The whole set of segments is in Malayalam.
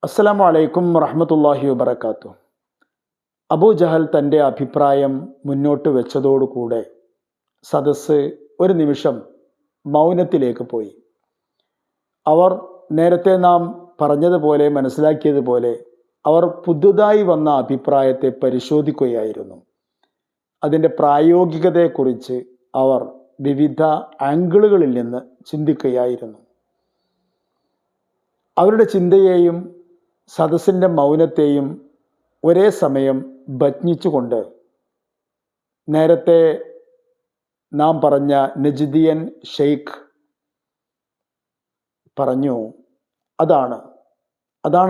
അസ്സലാമു അലൈക്കും വറഹ്മത്തുള്ളാഹി വബറകാതുഹു. അബൂ ജഹൽ തൻ്റെ അഭിപ്രായം മുന്നോട്ട് വെച്ചതോടുകൂടെ സദസ്സ് ഒരു നിമിഷം മൗനത്തിലേക്ക് പോയി. അവർ നേരത്തെ നാം പറഞ്ഞതുപോലെ മനസ്സിലാക്കിയതുപോലെ അവർ പുതുതായി വന്ന അഭിപ്രായത്തെ പരിശോധിക്കുകയായിരുന്നു. അതിൻ്റെ പ്രായോഗികതയെക്കുറിച്ച് അവർ വിവിധ ആംഗിളുകളിൽ നിന്ന് ചിന്തിക്കുകയായിരുന്നു. അവരുടെ ചിന്തയെയും സദസ്സിൻ്റെ മൗനത്തെയും ഒരേ സമയം ഭജ്ഞിച്ചുകൊണ്ട് നേരത്തെ നാം പറഞ്ഞ നജ്ദിയൻ ഷെയ്ഖ് പറഞ്ഞു, അതാണ്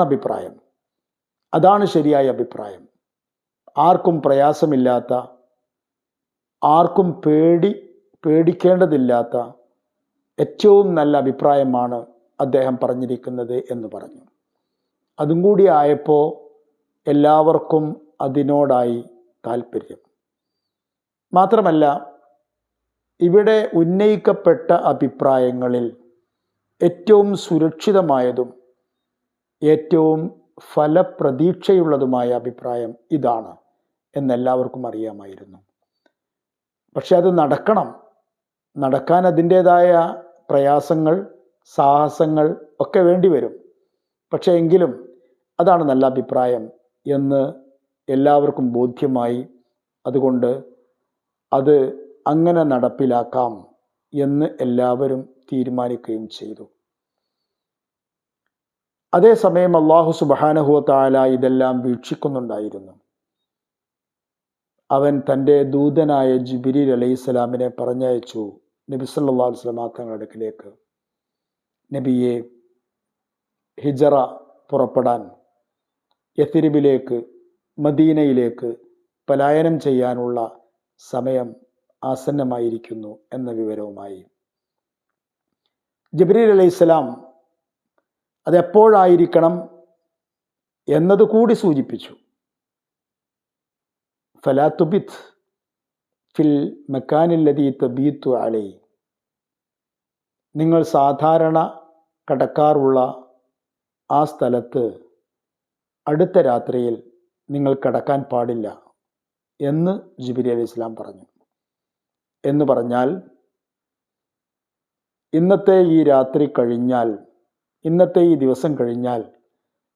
അഭിപ്രായം, അതാണ് ശരിയായ അഭിപ്രായം. ആർക്കും പ്രയാസമില്ലാത്ത, ആർക്കും പേടിക്കേണ്ടതില്ലാത്ത ഏറ്റവും നല്ല അഭിപ്രായമാണ് അദ്ദേഹം പറഞ്ഞിരിക്കുന്നത് എന്ന് പറഞ്ഞു. അതും കൂടി ആയപ്പോൾ എല്ലാവർക്കും അതിനോടായി താല്പര്യം. മാത്രമല്ല, ഇവിടെ ഉന്നയിക്കപ്പെട്ട അഭിപ്രായങ്ങളിൽ ഏറ്റവും സുരക്ഷിതമായതും ഏറ്റവും ഫലപ്രതീക്ഷയുള്ളതുമായ അഭിപ്രായം ഇതാണ് എന്നെല്ലാവർക്കും അറിയാമായിരുന്നു. പക്ഷെ അത് നടക്കാൻ അതിൻ്റേതായ പ്രയാസങ്ങൾ, സാഹസങ്ങൾ ഒക്കെ വേണ്ടി വരും. പക്ഷേ എങ്കിലും അതാണ് നല്ല അഭിപ്രായം എന്ന് എല്ലാവർക്കും ബോധ്യമായി. അതുകൊണ്ട് അത് അങ്ങനെ നടപ്പിലാക്കാം എന്ന് എല്ലാവരും തീരുമാനിക്കുകയും ചെയ്തു. അതേസമയം അല്ലാഹു സുബ്ഹാനഹു വ തആല ഇതെല്ലാം വീക്ഷിക്കുന്നുണ്ടായിരുന്നു. അവൻ തൻ്റെ ദൂതനായ ജിബ്രീൽ അലൈഹിസ്സലാമിനെ പറഞ്ഞയച്ചു നബി സല്ലല്ലാഹു അലൈഹി വസല്ലം തങ്ങളുടെ അടുക്കിലേക്ക്. നബിയെ, ഹിജറ പുറപ്പെടാൻ യഥ്രിബിലേക്ക്, മദീനയിലേക്ക് പലായനം ചെയ്യാനുള്ള സമയം ആസന്നമായിരിക്കുന്നു എന്ന വിവരവുമായി. ജിബ്രീൽ അലൈഹിസ്സലാം അതെപ്പോഴായിരിക്കണം എന്നതുകൂടി സൂചിപ്പിച്ചു. ഫലാ തുബിത് ഫിൽ മക്കാനില്ലദീ തബീതു അലൈഹി, നിങ്ങൾ സാധാരണ കടക്കാറുള്ള ആ സ്ഥലത്ത് അടുത്ത രാത്രിയിൽ നിങ്ങൾ കടക്കാൻ പാടില്ല എന്ന് ജിബ്രീൽ അലൈഹി സ്വലാം പറഞ്ഞു. എന്ന് പറഞ്ഞാൽ ഇന്നത്തെ ഈ രാത്രി കഴിഞ്ഞാൽ, ഇന്നത്തെ ഈ ദിവസം കഴിഞ്ഞാൽ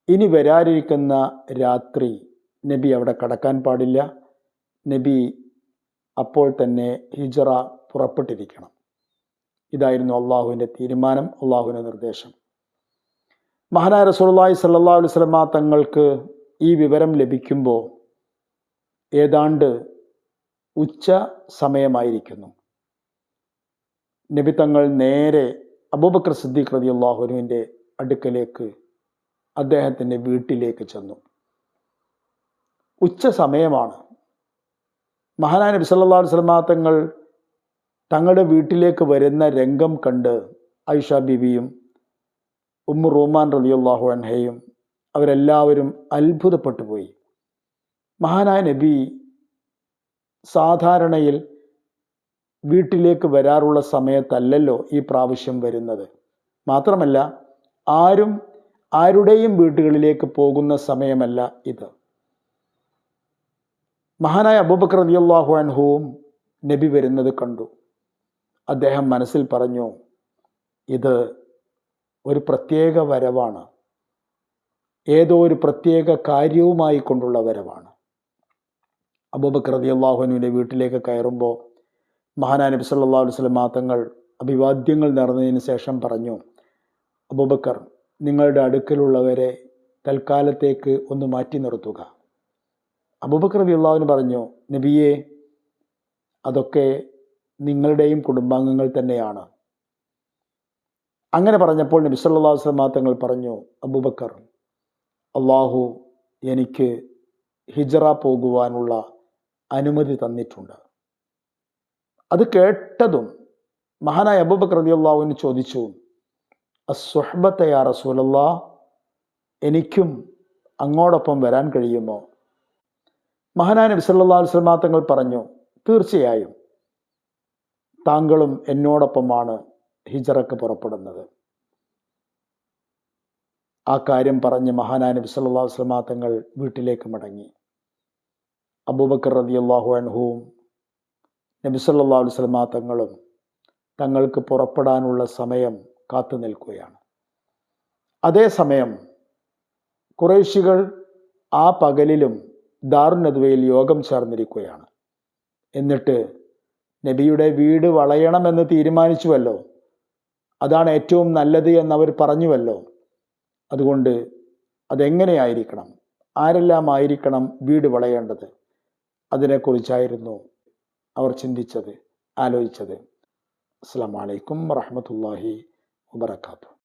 ഇനി വരാനിരിക്കുന്ന രാത്രി നബി അവിടെ കടക്കാൻ പാടില്ല. നബി അപ്പോൾ തന്നെ ഹിജറ പുറപ്പെട്ടിരിക്കണം. ഇതായിരുന്നു അള്ളാഹുവിൻ്റെ തീരുമാനം, അള്ളാഹുവിൻ്റെ നിർദ്ദേശം. മഹാനായ റസൂലുള്ളാഹി സ്വല്ലല്ലാഹു അലൈഹി വസല്ലം തങ്ങൾക്ക് ഈ വിവരം ലഭിക്കുമ്പോൾ ഏതാണ്ട് ഉച്ച സമയമായിരിക്കുന്നു. നബി തങ്ങൾ നേരെ അബൂബക്കർ സിദ്ദീഖ് റളിയല്ലാഹു അൻഹുവിൻ്റെ അടുക്കലേക്ക്, അദ്ദേഹത്തിൻ്റെ വീട്ടിലേക്ക് ചെന്നു. ഉച്ച സമയമാണ്. മഹാനായ നബി സല്ലല്ലാഹു അലൈഹി വസല്ലം തങ്ങൾ തങ്ങളുടെ വീട്ടിലേക്ക് വരുന്ന രംഗം കണ്ട് ആയിഷ ബീവിയും ഉമ്മു റൂമാൻ റളിയല്ലാഹു അൻഹയും അവരെല്ലാവരും അത്ഭുതപ്പെട്ടു പോയി. മഹാനായ നബി സാധാരണയിൽ വീട്ടിലേക്ക് വരാറുള്ള സമയത്തല്ലല്ലോ ഈ പ്രാവശ്യം വരുന്നത്. മാത്രമല്ല, ആരുടെയും വീടുകളിലേക്ക് പോകുന്ന സമയമല്ല ഇത്. മഹാനായ അബൂബക്കർ റളിയല്ലാഹു അൻഹുവും നബി വരുന്നത് കണ്ടു. അദ്ദേഹം മനസ്സിൽ പറഞ്ഞു, ഇത് ഒരു പ്രത്യേക വരവാണ്, ഏതോ ഒരു പ്രത്യേക കാര്യവുമായി കൊണ്ടുള്ള വരവാണ്. അബൂബക്കർ റളിയല്ലാഹു അൻഹുവിൻ്റെ വീട്ടിലേക്ക് കയറുമ്പോൾ മഹാനായ നബി സല്ലല്ലാഹു അലൈഹി വസല്ലം തങ്ങൾ അഭിവാദ്യങ്ങൾ നടന്നതിന് ശേഷം പറഞ്ഞു, അബൂബക്കർ, നിങ്ങളുടെ അടുക്കലുള്ളവരെ തൽക്കാലത്തേക്ക് ഒന്ന് മാറ്റി നിർത്തുക. അബൂബക്കർ റളിയല്ലാഹു അൻഹു പറഞ്ഞു, നബിയെ, അതൊക്കെ നിങ്ങളുടെയും കുടുംബാംഗങ്ങൾ തന്നെയാണ്. അങ്ങനെ പറഞ്ഞപ്പോൾ നബി സല്ലല്ലാഹു അലൈഹി വസല്ലം തങ്ങൾ പറഞ്ഞു, അബൂബക്കർ, അള്ളാഹു എനിക്ക് ഹിജറ പോകുവാനുള്ള അനുമതി തന്നിട്ടുണ്ട്. അത് കേട്ടതും മഹാനായ അബൂബക്കർ റളിയല്ലാഹു അൻഹു ചോദിച്ചു, അസ്സുഹ്ബത യാ റസൂലല്ലാഹ്, എനിക്കും അങ്ങോടൊപ്പം വരാൻ കഴിയുമോ? മഹാനായ നബി സല്ലല്ലാഹു അലൈഹി വസല്ലം തങ്ങൾ പറഞ്ഞു, തീർച്ചയായും താങ്കളും എന്നോടൊപ്പമാണ് ഹിജറക്ക് പുറപ്പെടുന്നത്. ആ കാര്യം പറഞ്ഞ് മഹാനായ നബി സല്ലല്ലാഹു അലൈഹി വസല്ലം തങ്ങൾ വീട്ടിലേക്ക് മടങ്ങി. അബൂബക്കർ റളിയല്ലാഹു അൻഹുവും നബി സല്ലല്ലാഹു അലൈഹി വസല്ലം തങ്ങളും തങ്ങൾക്ക് പുറപ്പെടാനുള്ള സമയം കാത്തു നിൽക്കുകയാണ്. അതേസമയം ഖുറൈശികൾ ആ പകലിലും ദാറുൻ നദ്വയിൽ യോഗം ചേർന്നിരിക്കുകയാണ്. എന്നിട്ട് നബിയുടെ വീട് വളയണമെന്ന് തീരുമാനിച്ചുവല്ലോ, അതാണ് ഏറ്റവും നല്ലത് എന്നവർ പറഞ്ഞുവല്ലോ. അതുകൊണ്ട് അതെങ്ങനെയായിരിക്കണം, ആരെല്ലാം ആയിരിക്കണം വീട് വളയേണ്ടത്, അതിനെക്കുറിച്ചായിരുന്നു അവർ ചിന്തിച്ചത്, ആലോചിച്ചത്. അസ്സലാമു അലൈക്കും വറഹ്മത്തുള്ളാഹി വബറകാതുഹു.